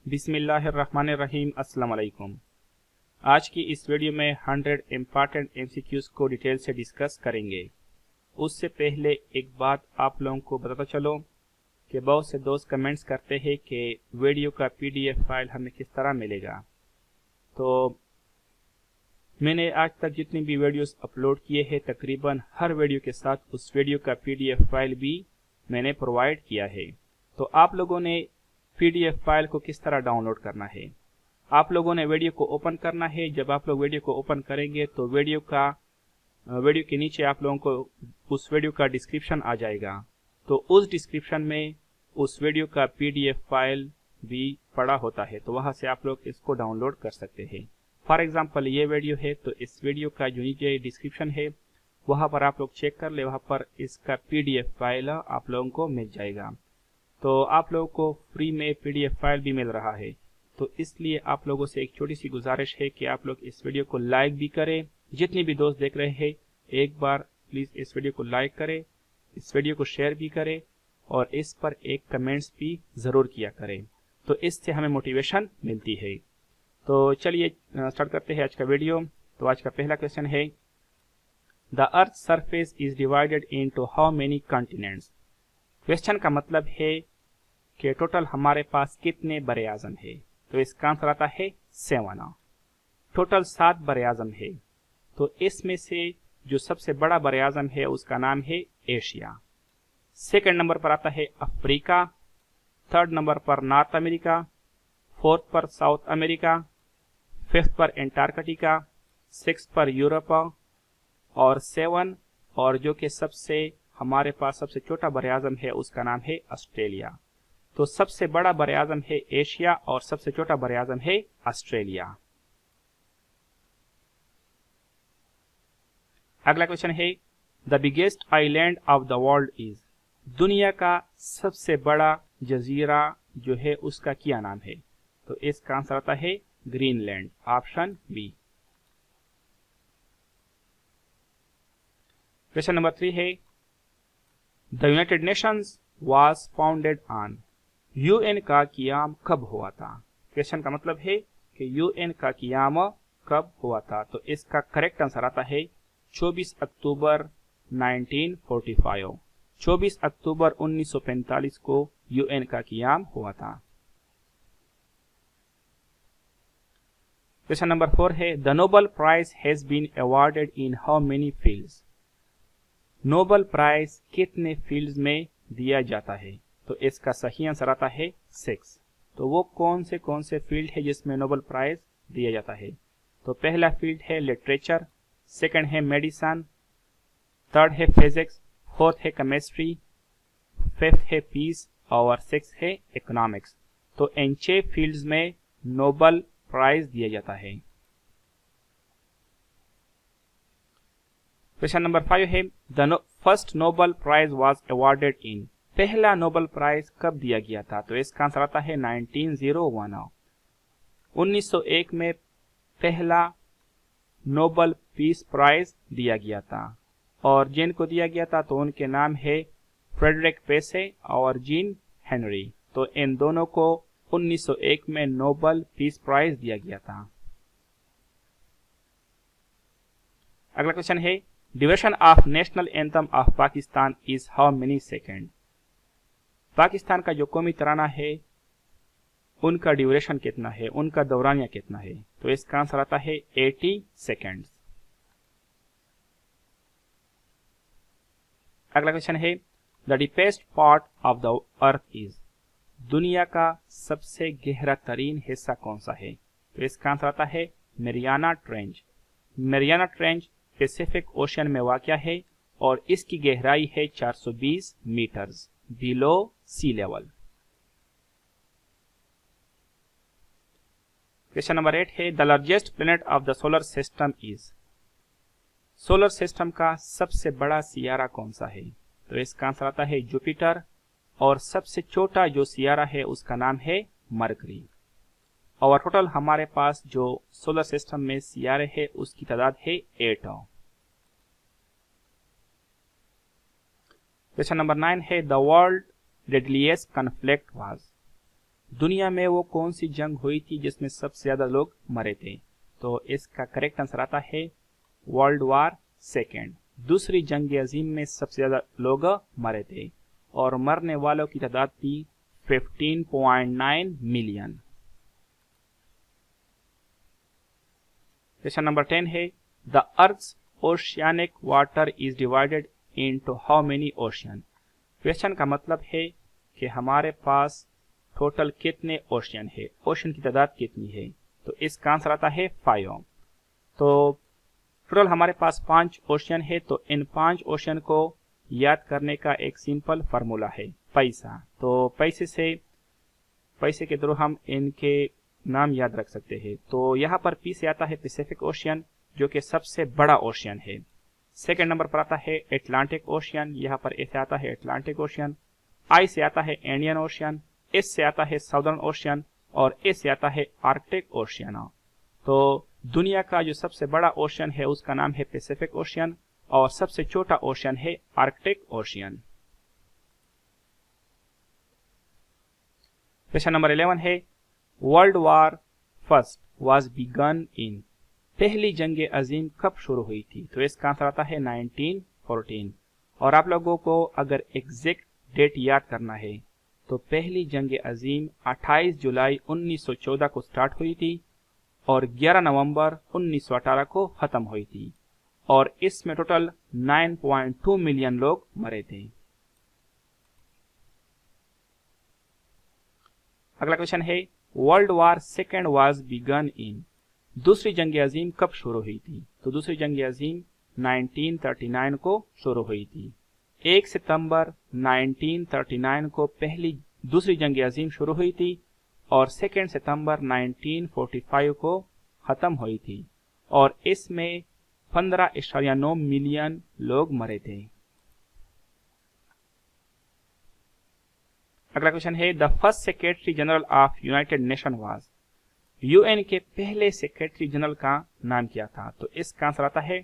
बिस्मिल्लाहिर्रहमानिर्रहीम। अस्सलाम वालेकुम। आज की इस वीडियो में 100 इम्पॉर्टेंट एमसीक्यूज को डिटेल से डिस्कस करेंगे। उससे पहले एक बात आप लोगों को बताता चलो कि बहुत से दोस्त कमेंट्स करते हैं कि वीडियो का पीडीएफ फाइल हमें किस तरह मिलेगा। तो मैंने आज तक जितनी भी वीडियोस अपलोड किए हैं तकरीबन हर वीडियो के साथ उस वीडियो का पीडीएफ फाइल भी मैंने प्रोवाइड किया है। तो आप लोगों ने पीडीएफ फाइल को किस तरह डाउनलोड करना है, आप लोगों ने वीडियो को ओपन करना है। जब आप लोग वीडियो को ओपन करेंगे तो वीडियो के नीचे आप लोगों को उस वीडियो का डिस्क्रिप्शन आ जाएगा। तो उस डिस्क्रिप्शन में उस वीडियो का पीडीएफ फाइल भी पड़ा होता है, तो वहां से आप लोग इसको डाउनलोड कर सकते हैं। फॉर एग्जांपल ये वीडियो है, तो इस वीडियो का जो नीचे डिस्क्रिप्शन है वहां पर आप लोग चेक कर ले, वहां पर इसका पीडीएफ फाइल आप लोगों को मिल जाएगा। तो आप लोगों को फ्री में पीडीएफ फाइल भी मिल रहा है। तो इसलिए आप लोगों से एक छोटी सी गुजारिश है कि आप लोग इस वीडियो को लाइक भी करें। जितने भी दोस्त देख रहे हैं एक बार प्लीज इस वीडियो को लाइक करें, इस वीडियो को शेयर भी करें और इस पर एक कमेंट्स भी जरूर किया करें। तो इससे हमें मोटिवेशन मिलती है। तो चलिए स्टार्ट करते हैं आज का वीडियो। तो आज का पहला क्वेश्चन है, the earth surface is divided into how many continents. Question का मतलब है कि टोटल हमारे पास कितने बरे आजम है। तो इसका आंसर आता है 7। टोटल 7 बरे आजम है। तो इसमें से जो सबसे बड़ा बरे आजम है उसका नाम है एशिया। सेकंड नंबर पर आता है अफ्रीका, थर्ड नंबर पर नॉर्थ अमेरिका, फोर्थ पर साउथ अमेरिका, फिफ्थ पर एंटार्कटिका, सिक्स पर यूरोप और 7 और जो कि सबसे हमारे पास सबसे छोटा बरे आजम है उसका नाम है ऑस्ट्रेलिया। तो सबसे बड़ा बरे आजम है एशिया और सबसे छोटा बरे आजम है ऑस्ट्रेलिया। अगला क्वेश्चन है, the biggest island of the world is. दुनिया का सबसे बड़ा जजीरा जो है उसका क्या नाम है। तो इसका आंसर आता है Greenland, option B. Question number 3 है, the United Nations was founded on. UN का क़याम कब हुआ था। क्वेश्चन का मतलब है कि यूएन का क़याम कब हुआ था। तो इसका करेक्ट आंसर आता है 24 अक्टूबर 1945। 24 अक्टूबर 1945 को यूएन का क़याम हुआ था। क्वेश्चन नंबर 4 है, the Nobel prize has been awarded in how many fields. Nobel prize कितने फील्ड्स में दिया जाता है। तो इसका सही आंसर आता है 6। तो वो कौन से फील्ड है जिसमें नोबेल प्राइज दिया जाता है। तो पहला फील्ड है लिटरेचर, सेकंड है मेडिसिन, थर्ड है फिजिक्स, फोर्थ है केमिस्ट्री, फिफ्थ है पीस और सिक्स है इकोनॉमिक्स। तो इन 6 फील्ड्स में नोबेल प्राइज दिया जाता है। क्वेश्चन नंबर 5 है, the first Nobel prize was awarded in. पहला नोबेल प्राइज कब दिया गया था। तो इसका आंसर आता है 1901। 1901 में पहला नोबेल पीस प्राइज दिया गया था और जिनको दिया गया था तो उनके नाम है फ्रेडरिक पेसे और जीन हेनरी। तो इन दोनों को 1901 में नोबेल पीस प्राइज दिया गया था। अगला क्वेश्चन है, duration of national anthem of Pakistan is how many second. Pakistan का जो कौमी तराना है उनका ड्यूरेशन कितना है, उनका दौरानिया कितना है। तो इसका आंसर आता है 80 सेकेंड्स। अगला क्वेश्चन है, the deepest part of the earth is. दुनिया का सबसे गहरा तरीन हिस्सा कौन सा है। तो इसका आंसर आता है Mariana trench. Mariana trench Pacific ocean में वाक़या है और इसकी गहराई है 420 मीटर्स बिलो सी लेवल। क्वेश्चन नंबर 8 है, the largest planet of the solar system is. Solar system का सबसे बड़ा सियारा कौन सा है। तो इसका आंसर आता है जुपिटर और सबसे छोटा जो सियारा है उसका नाम है मरकरी। और टोटल हमारे पास जो सोलर सिस्टम में सियारे है उसकी तादाद है 8। क्वेश्चन नंबर 9 है, the world deadliest conflict was. दुनिया में वो कौन सी जंग हुई थी जिसमें सबसे ज्यादा लोग मरे थे? तो इसका करेक्ट आंसर आता है वर्ल्ड वार सेकेंड। दूसरी जंग अजीम में सबसे ज्यादा लोग मरे थे और मरने वालों की तादाद थी 15.9 मिलियन। क्वेश्चन नंबर 10 है the earth's oceanic water is divided into how many ocean. Question का मतलब है कि हमारे पास टोटल कितने ओशियन है, ओशियन की तादाद कितनी है? तो इसका आंसर आता है 5। तो टोटल हमारे पास 5 ओशियन है, तो इन 5 ओशियन को याद करने का एक सिंपल फार्मूला है पैसा। तो पैसे के थ्रू हम इनके नाम याद रख सकते हैं। तो यहाँ पर पी से आता है पैसिफिक ओशियन जो कि सबसे बड़ा ओशियन है। सेकेंड नंबर पर आता है एटलांटिक ओशियन, यहाँ पर ए से आता है एटलांटिक ओशियन। आई से आता है इंडियन ओशियन, एस से आता है साउदर्न ओशियन और ए से आता है आर्कटिक ओशियन। तो दुनिया का जो सबसे बड़ा ओशियन है उसका नाम है पैसिफिक ओशियन और सबसे छोटा ओशियन है आर्कटिक ओशियन। क्वेश्चन नंबर 11 है world war first was began in. पहली जंग अजीम कब शुरू हुई थी? तो इसका आंसर आता है 1914। और आप लोगों को अगर एग्जैक्ट डेट याद करना है तो पहली जंग अजीम 28 जुलाई 1914 को स्टार्ट हुई थी और 11 नवंबर 1918 को खत्म हुई थी और इसमें टोटल 9.2 मिलियन लोग मरे थे। अगला क्वेश्चन है world war second was began in. दूसरी जंग अजीम कब शुरू हुई थी? तो दूसरी जंग अजीम 1939 को शुरू हुई थी। 1 सितंबर 1939 को दूसरी जंग अजीम शुरू हुई थी और 2 सितंबर 1945 को खत्म हुई थी और इसमें 15.9 मिलियन लोग मरे थे। अगला क्वेश्चन है the first secretary general of United nation was. UN के पहले सेक्रेटरी जनरल का नाम क्या था? तो इसका आंसर आता है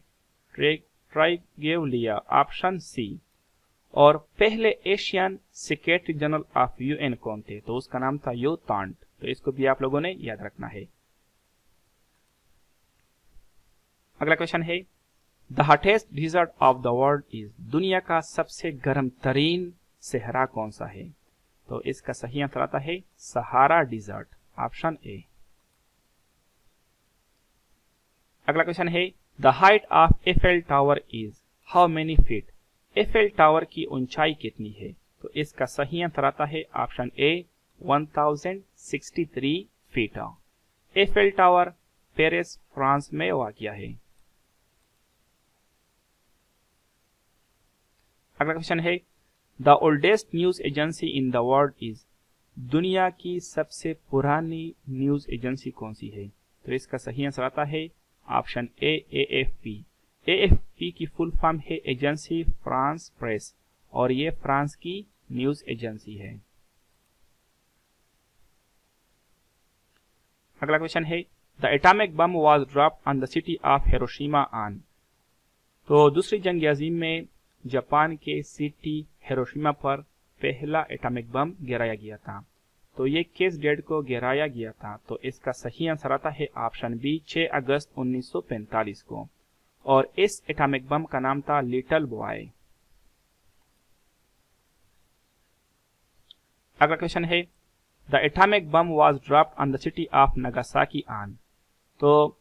ट्राइगेवलिया, ऑप्शन सी। और पहले Asian secretary general of UN कौन थे? तो उसका नाम था यो तांट। तो इसको भी आप लोगों ने याद रखना है। अगला क्वेश्चन है the hottest desert of the world is. दुनिया का सबसे गर्म तरीन सहरा कौन सा है? तो इसका सही आंसर आता है सहारा डिजर्ट, ऑप्शन ए। अगला क्वेश्चन है the height of Eiffel tower is how many feet. Eiffel tower की ऊंचाई कितनी है? तो इसका सही आंसर आता है ऑप्शन ए 1063 feet. Eiffel tower Paris France में वाक़िया है। अगला क्वेश्चन है the oldest news agency in the world is. दुनिया की सबसे पुरानी न्यूज एजेंसी कौन सी है? तो इसका सही आंसर आता है ऑप्शन ए एएफपी। एएफपी की फुल फॉर्म है एजेंसी फ्रांस प्रेस और ये फ्रांस की न्यूज एजेंसी है। अगला क्वेश्चन है the atomic bomb was dropped on the city of Hiroshima on. तो दूसरी जंग अजीम में जापान के सिटी हिरोशिमा पर पहला एटॉमिक बम गिराया गया था। तो ये किस डेट को गिराया गया था? तो इसका सही आंसर आता है ऑप्शन बी 6 अगस्त 1945 को और इस एटॉमिक बम का नाम था लिटिल बॉय। अगला क्वेश्चन है the atomic bomb was dropped on the city of Nagasaki on. तो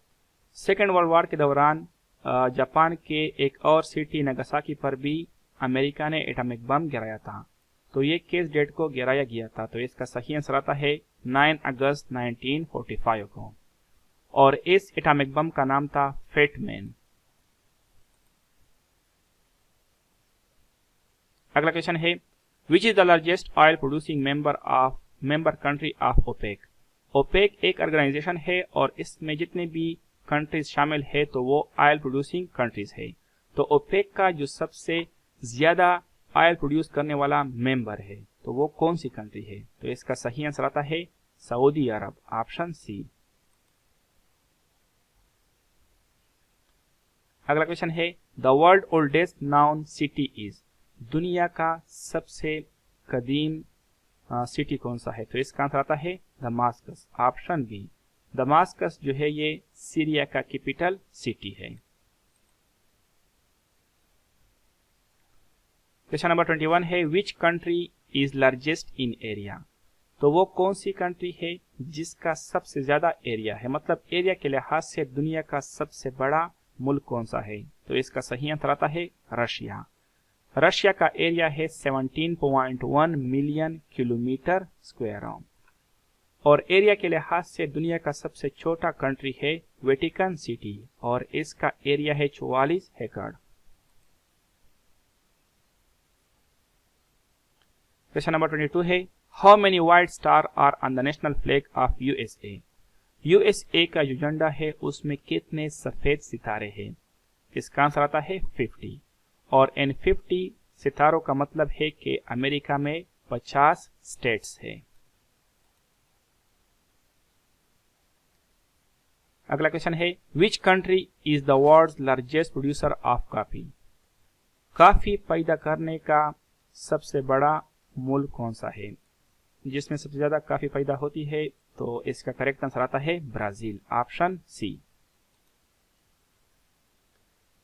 सेकेंड वर्ल्ड वॉर के दौरान जापान के एक और सिटी नागासाकी पर भी अमेरिका ने एटॉमिक बम गिराया था। तो ये किस डेट को गिराया गया था? तो इसका सही आंसर आता है 9 अगस्त 1945 को और इस एटॉमिक बम का नाम था फेटमैन। अगला क्वेश्चन है which is the largest oil producing member country of OPEC. OPEC एक ऑर्गेनाइजेशन है और इसमें जितने भी कंट्रीज शामिल है तो वो ऑयल प्रोड्यूसिंग कंट्रीज है। तो ओपेक का जो सबसे ज्यादा ऑयल प्रोड्यूस करने वाला मेंबर है तो वो कौन सी कंट्री है? तो इसका सही आंसर आता है सऊदी अरब, ऑप्शन सी। अगला क्वेश्चन है the world oldest noun city is. दुनिया का सबसे कदीम सिटी कौन सा है? तो इसका आंसर आता है दमास्कस, ऑप्शन बी। दमास्कस जो है ये सीरिया का कैपिटल सिटी है। क्वेश्चन नंबर 21 है which country is largest in area? तो वो कौन सी कंट्री है जिसका सबसे ज्यादा एरिया है, मतलब एरिया के लिहाज से दुनिया का सबसे बड़ा मुल्क कौन सा है? तो इसका सही आंसर आता है रशिया। रशिया का एरिया है 17.1 मिलियन किलोमीटर स्क्वायर। और एरिया के लिहाज से दुनिया का सबसे छोटा कंट्री है वेटिकन सिटी और इसका एरिया है 44 एकड़। क्वेश्चन नंबर 22 है how many white star are on the national flag of USA? USA का जो झंडा है उसमें कितने सफेद सितारे हैं? इसका आंसर आता है 50 और इन 50 सितारों का मतलब है कि अमेरिका में 50 स्टेट्स है। अगला क्वेश्चन है which country is the world's largest producer of coffee? Coffee पैदा करने का सबसे बड़ा मुल्क कौन सा है जिसमें सबसे ज्यादा कॉफी पैदा होती है? तो इसका करेक्ट आंसर आता है ब्राजील, ऑप्शन सी।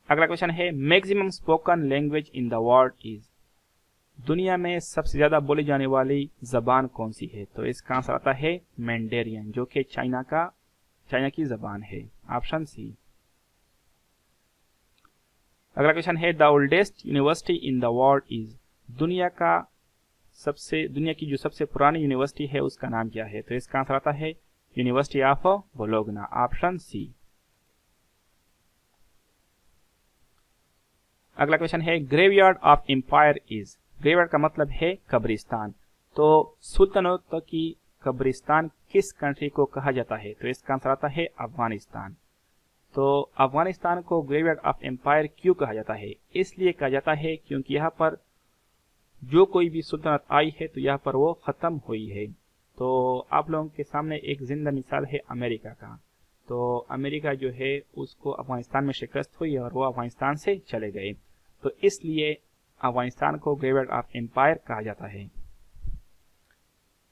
अगला क्वेश्चन है maximum spoken language in the world is? दुनिया में सबसे ज्यादा बोली जाने वाली जबान कौन सी है? तो इसका आंसर आता है मैंडेरियन जो कि चाइना की जबान है, ऑप्शन सी। अगला क्वेश्चन है the oldest university in the world is? दुनिया की जो सबसे पुरानी यूनिवर्सिटी है उसका नाम क्या है? तो इसका आंसर आता है University of Bologna, option C. अगला क्वेश्चन है graveyard of empire is? Graveyard का मतलब है कब्रिस्तान। तो सुल्तानों की कब्रिस्तान किस कंट्री को कहा जाता है? तो इसका आंसर आता है अफगानिस्तान। तो अफगानिस्तान को ग्रेवयार्ड ऑफ एम्पायर क्यों कहा जाता है? इसलिए कहा जाता है क्योंकि यहाँ पर जो कोई भी सुल्तानत आई है तो यहाँ पर वो खत्म हुई है। तो आप लोगों के सामने एक जिंदा मिसाल है अमेरिका का। तो अमेरिका जो है उसको अफगानिस्तान में शिकस्त हुई और वो अफगानिस्तान से चले गए, तो इसलिए अफगानिस्तान को ग्रेवयार्ड ऑफ एम्पायर कहा जाता है।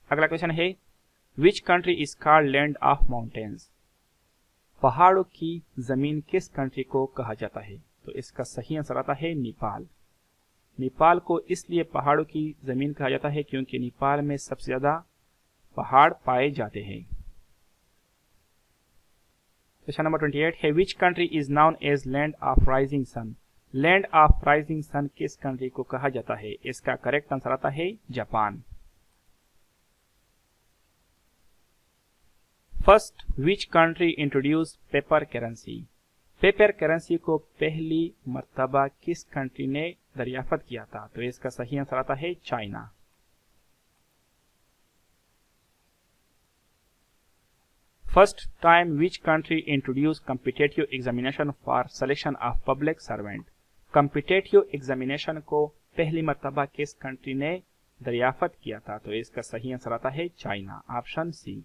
अगला क्वेश्चन है which country is called land of mountains? पहाड़ों की जमीन किस कंट्री को कहा जाता है? तो इसका सही आंसर आता है नेपाल। नेपाल को इसलिए पहाड़ों की जमीन कहा जाता है क्योंकि नेपाल में सबसे ज्यादा पहाड़ पाए जाते हैं। क्वेश्चन नंबर 28 है which country is known as land of rising sun? Land of rising sun किस कंट्री को कहा जाता है? इसका करेक्ट आंसर आता है Japan. First which country introduce paper currency? Paper currency को पहली मर्तबा किस कंट्री ने दरियाफ्त किया था? तो इसका सही आंसर आता है China. First time which country introduce competitive examination for selection of public servant? Competitive examination को पहली मर्तबा किस कंट्री ने दरियाफ्त किया था? तो इसका सही आंसर आता है चाइना, ऑप्शन सी।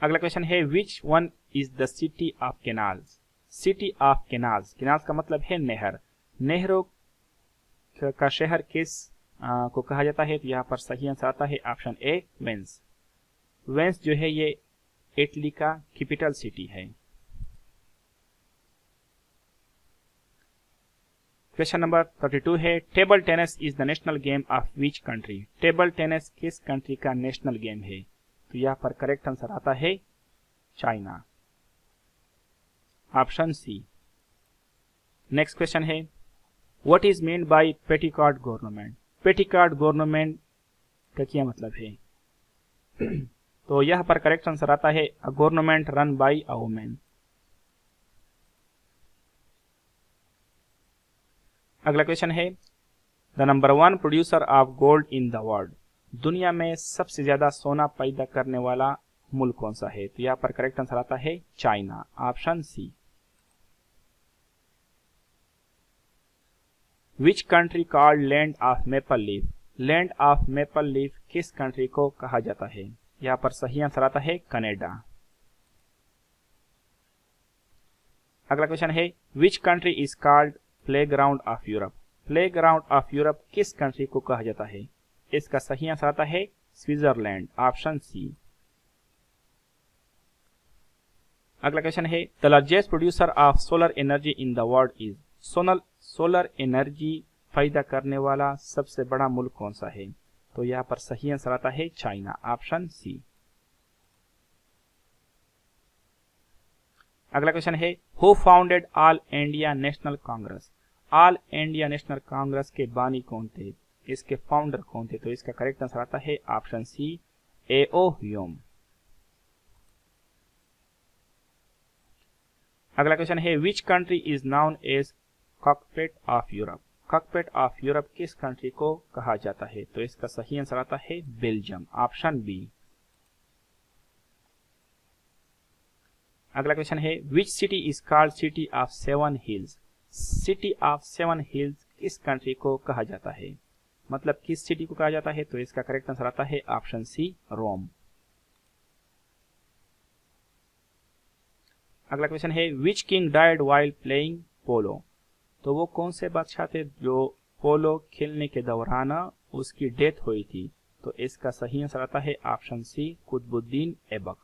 अगला क्वेश्चन है which one is the city of canals? City of canals, canals का मतलब है नहर। नहरों का शहर किस को कहा जाता है? तो यहाँ पर सही आंसर आता है ऑप्शन ए वेंस। वेंस जो है ये इटली का कैपिटल सिटी है। क्वेश्चन नंबर 32 है table tennis is the national game of which country? Table tennis किस कंट्री का नेशनल गेम है? तो यहाँ पर करेक्ट आंसर आता है China, option C. Next question है what is mean by petticoat government? Petticoat government का क्या मतलब है? तो यहाँ पर करेक्ट आंसर आता है a government run by a women. अगला क्वेश्चन है the number 1 producer of gold in the world? दुनिया में सबसे ज्यादा सोना पैदा करने वाला मुल्क कौन सा है? तो यहाँ पर करेक्ट आंसर आता है China, option C. Which country called land of maple leaf? Land of maple leaf किस कंट्री को कहा जाता है? यहाँ पर सही आंसर आता है कनाडा। अगला क्वेश्चन है which country is called playground of Europe? Playground of Europe किस कंट्री को कहा जाता है? इसका सही आंसर आता है स्विट्जरलैंड, ऑप्शन सी। अगला क्वेश्चन है the largest producer of solar energy in the world is. Solar energy पैदा करने वाला सबसे बड़ा मुल्क कौन सा है? तो यहाँ पर सही आंसर आता है चाइना, ऑप्शन सी। अगला क्वेश्चन है who founded all India national Congress. All India national Congress के बानी कौन थे? इसके फाउंडर कौन थे? तो इसका करेक्ट आंसर आता है ऑप्शन सी, ए.ओ. ह्यूम। अगला क्वेश्चन है which country is known as cockpit of Europe. Cockpit of Europe किस कंट्री को कहा जाता है? तो इसका सही आंसर आता है बेल्जियम, ऑप्शन बी। अगला क्वेश्चन है which city is called city of seven hills. City of seven hills किस कंट्री को कहा जाता है? मतलब किस सिटी को कहा जाता है? तो इसका करेक्ट आंसर आता है ऑप्शन सी, रोम। अगला क्वेश्चन है which king died while playing पोलो। तो वो कौन से बादशाह थे जो पोलो खेलने के दौरान उसकी डेथ हुई थी? तो इसका सही आंसर आता है ऑप्शन सी, कुतुबुद्दीन ऐबक।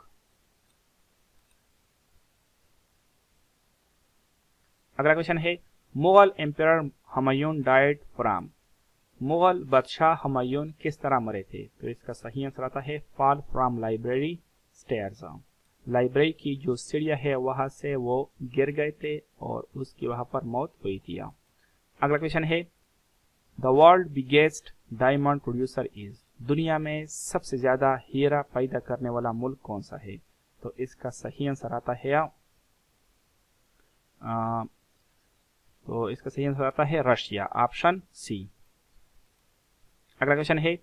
अगला क्वेश्चन है Mughal emperor Humayun died from. Mughal बादशाह हुमायूं किस तरह मरे थे? तो इसका सही आंसर आता है fall from library stairs. Library की जो सीढ़ियां है वहां से वो गिर गए थे और उसकी वहां पर मौत हुई थी। अगला क्वेश्चन है the world biggest diamond producer is. दुनिया में सबसे ज्यादा हीरा पैदा करने वाला मुल्क कौन सा है? तो इसका सही आंसर आता है रशिया, ऑप्शन सी। अगला क्वेश्चन है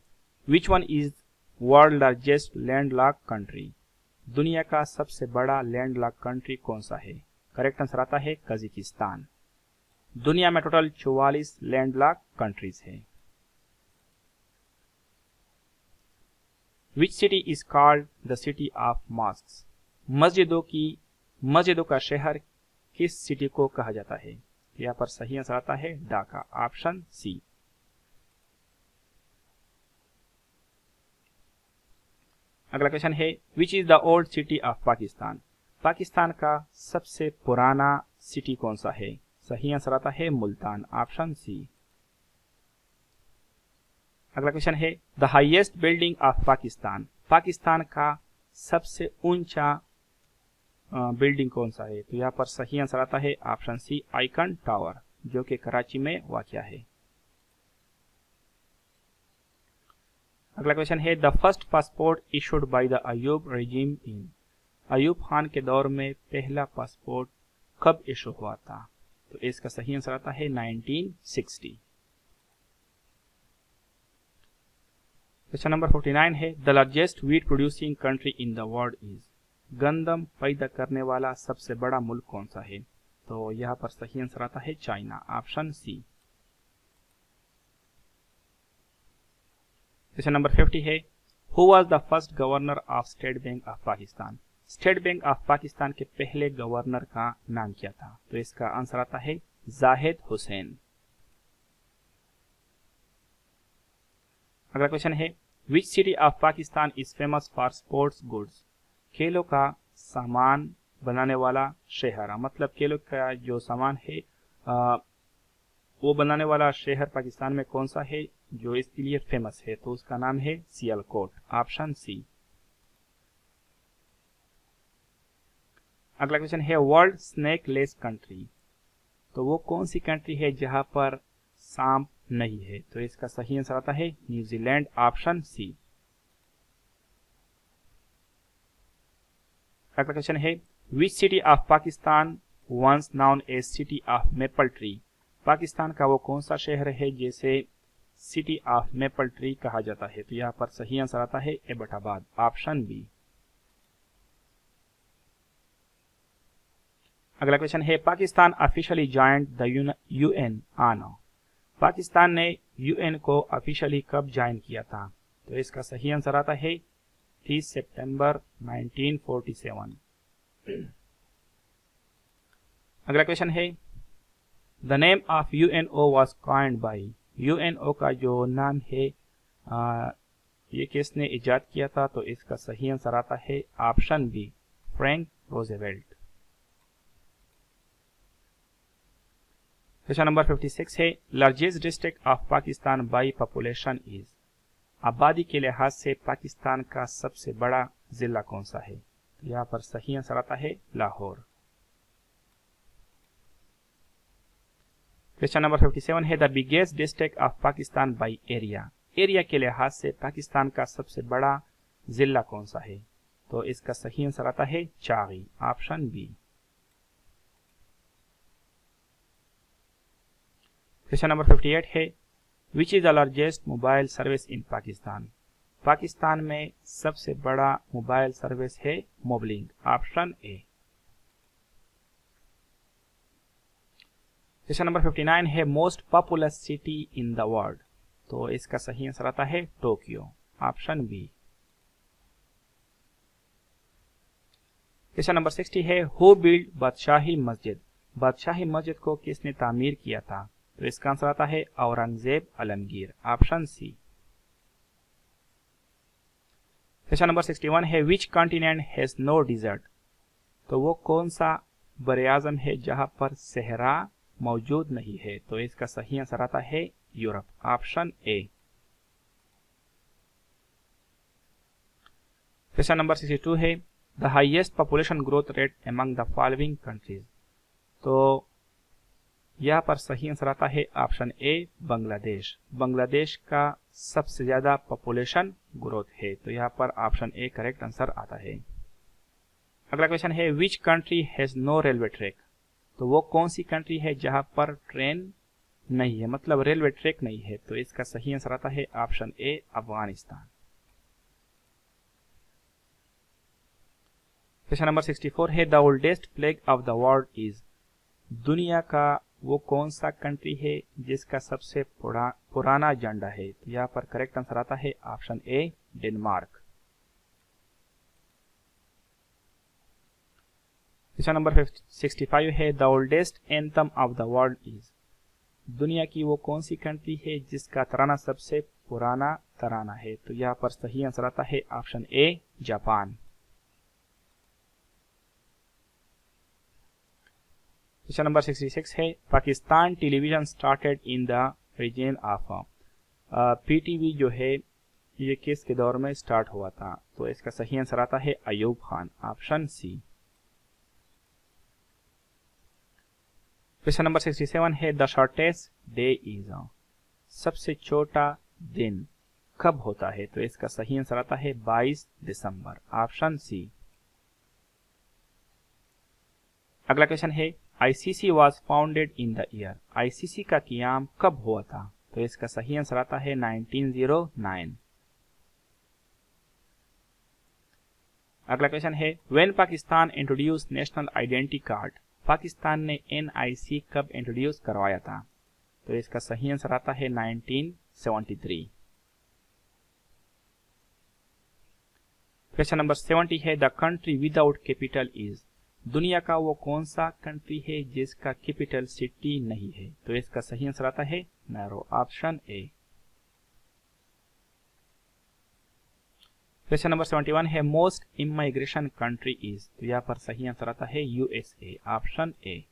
which one is world largest landlock country. दुनिया का सबसे बड़ा लैंडलॉक कंट्री कौन सा है? करेक्ट आंसर आता है कजाकिस्तान। दुनिया में टोटल 44 लैंडलॉक कंट्रीज है। Which city is called the city of mosques. मस्जिदों का शहर किस सिटी को कहा जाता है? यहाँ पर सही आंसर आता है ढाका, ऑप्शन सी। अगला क्वेश्चन है which is the old city of Pakistan. Pakistan का सबसे पुराना सिटी कौन सा है? सही आंसर आता है मुल्तान, ऑप्शन सी। अगला क्वेश्चन है the highest building of Pakistan. Pakistan का सबसे ऊंचा बिल्डिंग कौन सा है? तो यहाँ पर सही आंसर आता है ऑप्शन सी, आइकन टावर, जो कि कराची में वाक़ है। अगला क्वेश्चन है the first passport issued by the Ayub regime in. Ayub Khan के दौर में पहला पासपोर्ट कब इशू हुआ था? तो इसका सही आंसर आता है 1960। क्वेश्चन नंबर 49 है the largest wheat producing country in the world is. गंदम पैदा करने वाला सबसे बड़ा मुल्क कौन सा है? तो यहाँ पर सही आंसर आता है China, option C. Question number 50 है who was the first governor of State Bank of Pakistan. State Bank of Pakistan के पहले गवर्नर का नाम क्या था? तो इसका आंसर आता है जाहिद हुसैन। अगला क्वेश्चन है which city of Pakistan is famous for sports goods. खेलों का सामान बनाने वाला शहर, मतलब खेलों का जो सामान है वो बनाने वाला शहर पाकिस्तान में कौन सा है जो इसके लिए फेमस है? तो उसका नाम है सियालकोट, ऑप्शन सी। अगला क्वेश्चन है वर्ल्ड स्नेक लेस कंट्री। तो वो कौन सी कंट्री है जहां पर सांप नहीं है? तो इसका सही आंसर आता है न्यूजीलैंड, ऑप्शन सी। अगला क्वेश्चन है which city of Pakistan once known as city of maple tree. Pakistan का वो कौन सा शहर है जिसे सिटी ऑफ मेपल ट्री कहा जाता है? तो यहाँ पर सही आंसर आता है एबटाबाद, ऑप्शन बी। अगला क्वेश्चन है Pakistan officially joined the UN on. Pakistan ने यूएन को ऑफिशियली कब ज्वाइन किया था? तो इसका सही आंसर आता है 30 सितंबर 1947। अगला क्वेश्चन है the name of UNO was coined bye, UNO का जो नाम है ये किसने इजाद किया था? तो इसका सही आंसर आता है option B, Frank Roosevelt. Question number 56 है largest district of Pakistan by population is, आबादी के लिहाज से पाकिस्तान का सबसे बड़ा जिला कौन सा है? तो यहाँ पर सही आंसर आता है लाहौर। क्वेश्चन नंबर 57 है the biggest district of Pakistan by area, area के लिहाज से पाकिस्तान का सबसे बड़ा जिला कौन सा है? तो इसका सही आंसर आता है Chagai, option B. Question number 58 है which is the largest mobile service in Pakistan, Pakistan में सबसे बड़ा मोबाइल सर्विस है Mobilink, option A. Question number 59 है most populous city in the world, तो इसका सही आंसर आता है Tokyo, option B. Question number 60 है हु बिल्ड बादशाही मस्जिद, बादशाही मस्जिद को किसने तामीर किया था? तो इसका आंसर आता है Aurangzeb Alamgir, option C. Question number 61 है which continent has no desert, तो वो कौन सा बरआज़म है जहां पर सहरा मौजूद नहीं है? तो इसका सही आंसर आता है Europe, option A. Question number 62 है the highest population growth rate among the following countries, तो यहाँ पर सही आंसर आता है ऑप्शन ए बांग्लादेश, बांग्लादेश का सबसे ज्यादा पॉपुलेशन ग्रोथ है, तो यहाँ पर ऑप्शन ए करेक्ट आंसर आता है। अगला क्वेश्चन है which country has no railway track, तो वो कौन सी कंट्री है जहां पर ट्रेन नहीं है, मतलब रेलवे ट्रैक नहीं है? तो इसका सही आंसर आता है ऑप्शन ए अफगानिस्तान। क्वेश्चन नंबर 64 है the oldest flag of the world is, दुनिया का वो कौन सा कंट्री है जिसका सबसे पुराना झंडा है? तो यहाँ पर करेक्ट आंसर आता है ऑप्शन ए डेनमार्क। क्वेश्चन नंबर 65 है the oldest anthem of the world is, दुनिया की वो कौन सी कंट्री है जिसका तराना सबसे पुराना तराना है? तो यहाँ पर सही आंसर आता है option A Japan. Question number 66 है Pakistan television started in the region of, PTV जो है ये किसके दौर में स्टार्ट हुआ था? तो इसका सही आंसर आता है Ayub Khan, option C. Question number 67 है द शॉर्टेस्ट डे इज, सबसे छोटा दिन कब होता है? तो इसका सही आंसर आता है 22 दिसंबर, ऑप्शन सी। अगला क्वेश्चन है ICC was founded in the year, ICC का क़याम कब हुआ था? तो इसका सही आंसर आता है 1909। अगला क्वेश्चन है when Pakistan introduce national identity card, Pakistan ने एनआईसी कब इंट्रोड्यूस करवाया था? तो इसका सही आंसर आता है 1973। क्वेश्चन नंबर 70 है the country without capital is, दुनिया का वो कौन सा कंट्री है जिसका कैपिटल सिटी नहीं है? तो इसका सही आंसर आता है नारो, ऑप्शन ए। क्वेश्चन नंबर 71 है मोस्ट इमिग्रेशन कंट्री इज, तो यहाँ पर सही आंसर आता है यूएसए, ऑप्शन ए।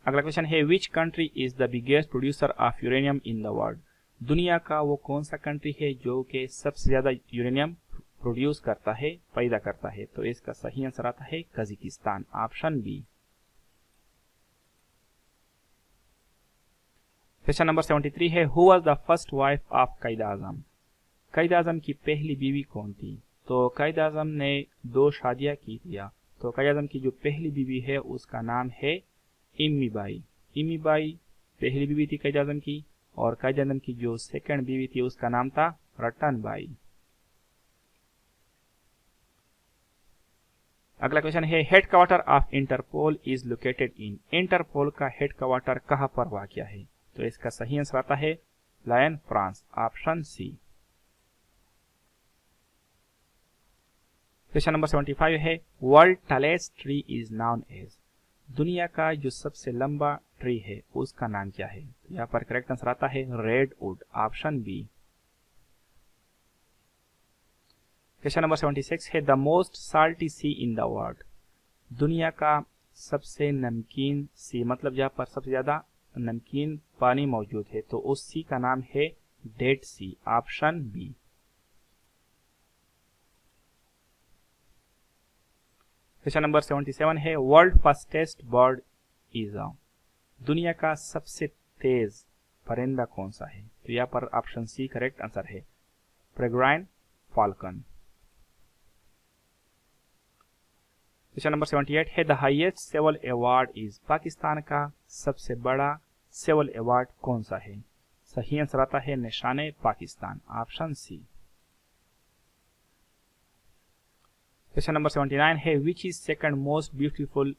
अगला क्वेश्चन है which country is the biggest producer of uranium in the world, दुनिया का वो कौन सा कंट्री है जो कि सबसे ज्यादा यूरेनियम प्रोड्यूस करता है, पैदा करता है? तो इसका सही आंसर आता है Kazakhstan, option B. Question number 73 है who was the first wife of Quaid Azam, Quaid Azam की पहली बीवी कौन थी? तो कायद आजम ने 2 शादियां की थी, तो कायद आजम की जो पहली बीवी है उसका नाम है इम्मी बाई, इम्मी बाई पहली बीवी थी कायद आजम की, और कायद आजम की जो सेकंड बीवी थी उसका नाम था रतन बाई। अगला क्वेश्चन है headquarter of Interpol is located in, Interpol का हेडक्वार्टर कहां पर वाक़या है? तो इसका सही आंसर आता है Lyon, France, option C. Question number 75 है world tallest tree is known as. दुनिया का जो सबसे लंबा ट्री है उसका नाम क्या है? यहाँ पर करेक्ट आंसर आता है redwood, option B. Question number 76 है the most salty sea in the world. दुनिया का सबसे नमकीन सी, मतलब जहाँ पर सबसे ज्यादा नमकीन पानी मौजूद है, तो उस सी का नाम है डेड सी, ऑप्शन बी। क्वेश्चन नंबर 77 है वर्ल्ड फास्टेस्ट बर्ड इज। दुनिया का सबसे तेज परिंदा कौन सा है? तो यहाँ पर ऑप्शन सी करेक्ट आंसर है, पेरेग्राइन फाल्कन। क्वेश्चन नंबर 78 है the highest civil award is. Pakistan का सबसे बड़ा सिविल अवार्ड कौन सा है? सही आंसर आता है Nishan-e Pakistan, option C. Question number 79 है which is second most beautiful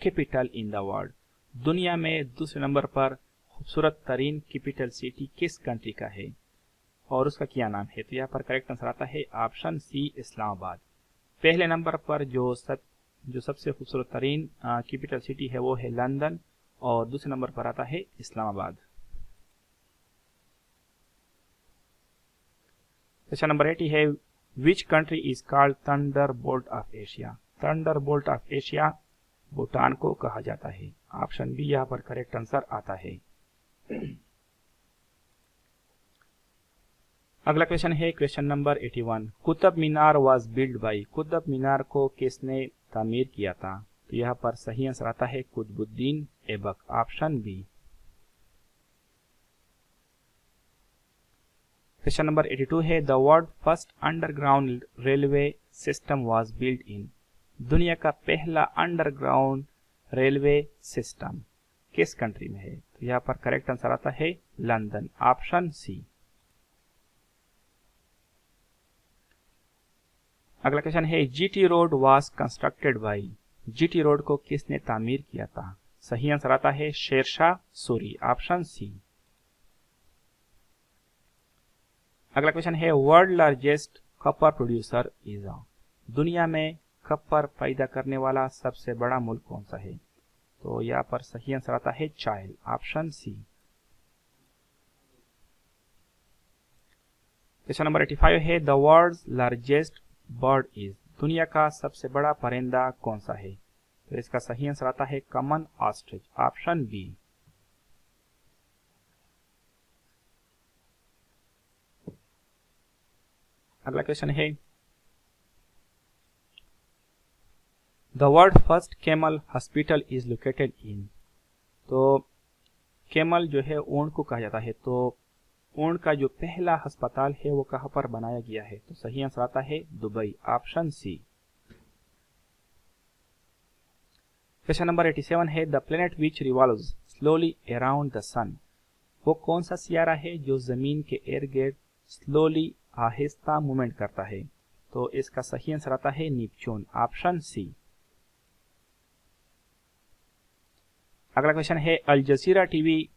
capital in the world. दुनिया में दूसरे नंबर पर खूबसूरत तरीन कैपिटल सिटी किस कंट्री का है और उसका क्या नाम है? तो यहाँ पर करेक्ट आंसर आता है ऑप्शन सी इस्लामाबाद। पहले नंबर पर जो सबसे खूबसूरत तरीन कैपिटल सिटी है वो है लंदन और दूसरे नंबर पर आता है इस्लामाबाद। क्वेश्चन नंबर 80 है which country is called thunder bolt of Asia. Thunder bolt of Asia Bhutan को कहा जाता है, ऑप्शन बी यहाँ पर करेक्ट आंसर आता है। अगला क्वेश्चन है question number 81 Qutub Minar was build by. Qutub Minar को किसने तामीर किया था? तो यहाँ पर सही आंसर आता है Qutubuddin Aibak, option B. Question number 82 है the world first underground railway system was built in. दुनिया का पहला अंडरग्राउंड रेलवे सिस्टम किस कंट्री में है? तो यहाँ पर करेक्ट आंसर आता है लंदन, ऑप्शन सी। अगला क्वेश्चन है GT road was constructed by. GT road को किसने तामीर किया था? सही आंसर आता है शेरशाह सूरी, ऑप्शन सी। अगला क्वेश्चन है world largest copper producer is. दुनिया में कॉपर पैदा करने वाला सबसे बड़ा मुल्क कौन सा है? तो यहाँ पर सही आंसर आता है China, option C. Question number 85 है the world's largest bird is. दुनिया का सबसे बड़ा परिंदा कौन सा है? तो इसका सही आंसर आता है कॉमन ऑस्ट्रिच, ऑप्शन बी। अगला क्वेश्चन है the world first camel hospital is located इन। तो कैमल जो है ऊंट को कहा जाता है, तो ऊंट का जो पहला अस्पताल है वो कहां पर बनाया गया है? तो सही आंसर आता है Dubai, option C. Question number 87 है the planet which revolves slowly around the sun. वो कौन सा सियारा है जो जमीन के इर्द गिर्द स्लोली आहिस्ता मूवमेंट करता है? तो इसका सही आंसर आता है नेपच्यून, ऑप्शन सी। अगला क्वेश्चन है Al Jazeera TV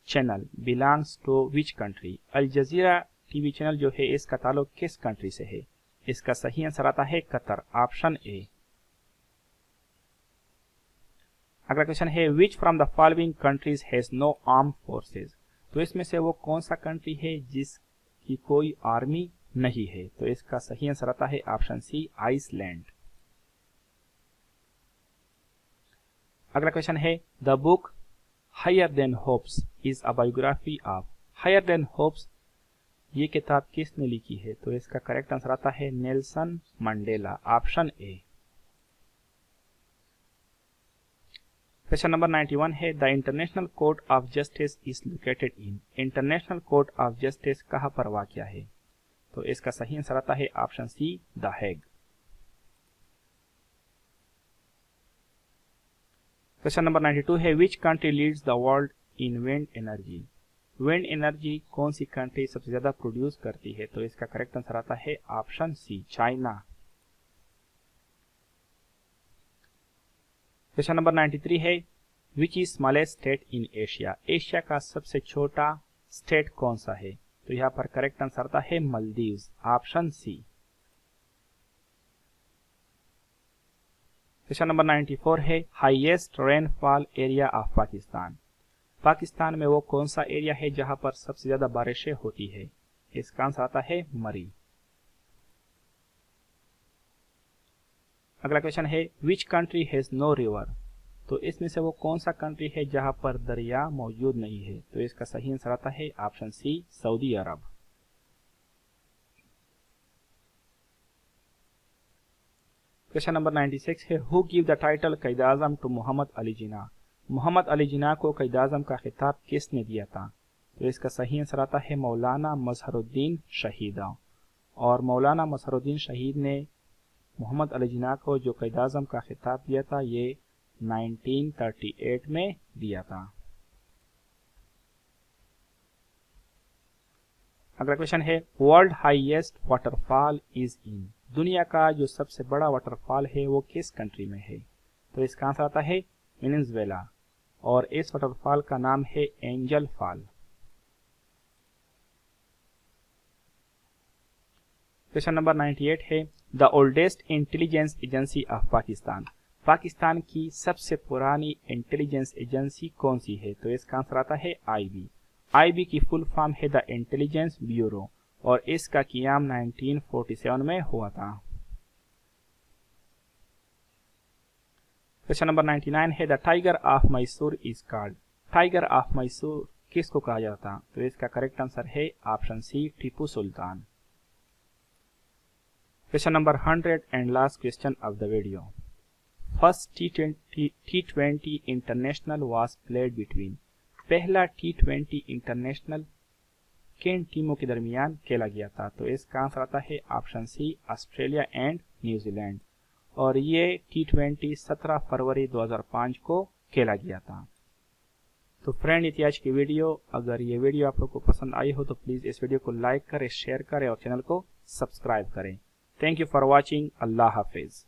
channel belongs to which country. Al Jazeera TV channel जो है इसका ताल्लुक किस कंट्री से है? इसका सही आंसर आता है कतर, ऑप्शन ए। अगला क्वेश्चन है which from the following countries has no arm forces. तो इसमें से वो कौन सा कंट्री है जिसकी कोई आर्मी नहीं है? तो इसका सही आंसर आता है ऑप्शन सी आइसलैंड। अगला क्वेश्चन है the book higher than hopes is a biography of. Higher than hopes ये किताब किसने लिखी है? तो इसका करेक्ट आंसर आता है Nelson Mandela, option A. Question number 91 है the international court of justice is located in. International court of justice कहां पर वाक़या है? तो इसका सही आंसर आता है option see the Hague. Question number 92 है which country leads the world in wind energy. Wind energy कौन सी कंट्री सबसे ज्यादा प्रोड्यूस करती है? तो इसका करेक्ट आंसर आता है option C China. Question number 93 है which is smallest state in Asia. Asia का सबसे छोटा स्टेट कौन सा है? तो यहाँ पर करेक्ट आंसर आता है Maldives, option C. Question number 94 है highest rainfall area of Pakistan. Pakistan में वो कौन सा एरिया है जहां पर सबसे ज्यादा बारिशें होती है? इसका आंसर आता है मरी। अगला क्वेश्चन है which country has no river. तो इसमें से वो कौन सा कंट्री है जहां पर दरिया मौजूद नहीं है? तो इसका सही आंसर आता है option C, Saudi Arab. Question number 96 है who give the title Quaid Azam to Mohammad Ali Jinnah. Mohammad Ali Jinnah को क़ायद आज़म का खिताब किसने दिया था? तो इसका सही आंसर आता है मौलाना मजहरुद्दीन शहीदा। और मौलाना मजहरुद्दीन शहीद ने मोहम्मद अली जिन्ना को जो क़ायद आज़म का खिताब दिया था ये 1938 में दिया था। अगला क्वेश्चन है world highest waterfall is in. दुनिया का जो सबसे बड़ा वाटरफॉल है वो किस कंट्री में है? तो इसका आंसर आता है वेनेजुएला और इस वाटरफॉल का नाम है एंजल फॉल। क्वेश्चन नंबर 98 है the oldest intelligence agency of Pakistan. Pakistan की सबसे पुरानी इंटेलिजेंस एजेंसी कौन सी है? तो इसका आंसर आता है आईबी। आईबी की फुल फॉर्म है द इंटेलिजेंस ब्यूरो और इसका क़याम 1947 में हुआ था। क्वेश्चन नंबर 99 है the tiger of Mysore is called. Tiger of Mysore किसको कहा जाता? तो इसका करेक्ट आंसर है option C, Tipu Sultan. Question number 100 and last question of the video. First T20 international was played between. पहला T20 इंटरनेशनल किन टीमों के दरमियान खेला गया था? तो इसका आंसर आता है option C, Australia and New Zealand. और ये T20 17 फरवरी 2005 को खेला गया था। तो फ्रेंड, ये थी आज की वीडियो। अगर ये वीडियो आप लोग को पसंद आई हो तो प्लीज़ इस वीडियो को लाइक करें, शेयर करें और चैनल को सब्सक्राइब करें। Thank you for watching. Allah हाफिज़।